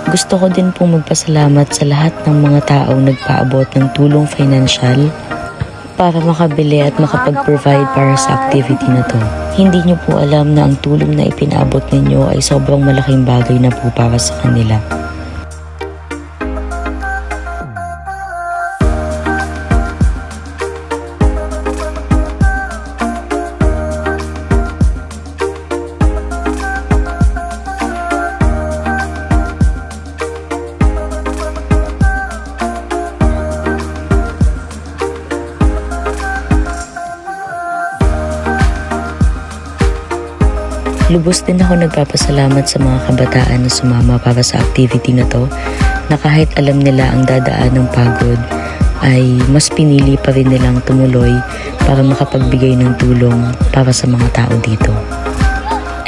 Gusto ko din pong magpasalamat sa lahat ng mga taong nagpaabot ng tulong financial para makabili at makapag-provide para sa activity na to. Hindi nyo po alam na ang tulong na ipinaabot ninyo ay sobrang malaking bagay na po para sa kanila. Lubos din ako nagpapasalamat sa mga kabataan na sumama para sa activity na to, na kahit alam nila ang dadaan ng pagod ay mas pinili pa rin nilang tumuloy para makapagbigay ng tulong para sa mga tao dito.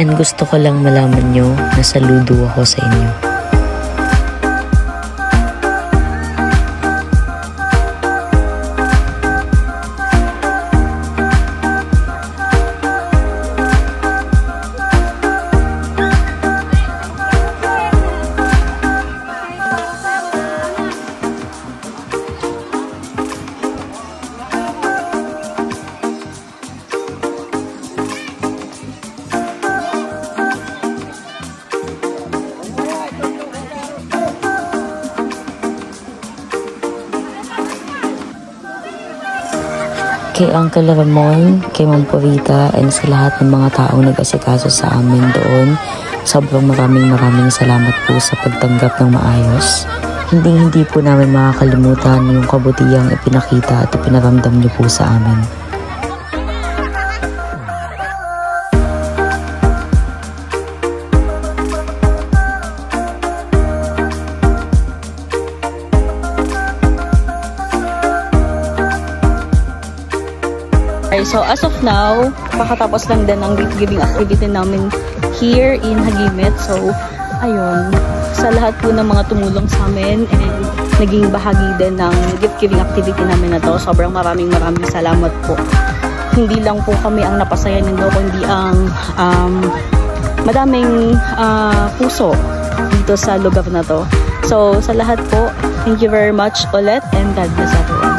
And gusto ko lang malaman nyo na saludo ako sa inyo. Kay Uncle Ramon, kay Ma'am Purita, and sa lahat ng mga taong nag-asikaso sa amin doon, sobrang maraming salamat po sa pagtanggap ng maayos. Hindi po namin makakalimutan yung kabutihang ipinakita at ipinaramdam niyo po sa amin. So as of now, pakatapos lang din ang gift-giving activity namin here in Hagimit. So ayun, sa lahat po ng mga tumulong sa amin and naging bahagi din ng gift-giving activity namin na to, sobrang maraming salamat po. Hindi lang po kami ang napasaya nito, kundi ang madaming puso dito sa lugar na to. So sa lahat po, thank you very much ulit and God bless everyone.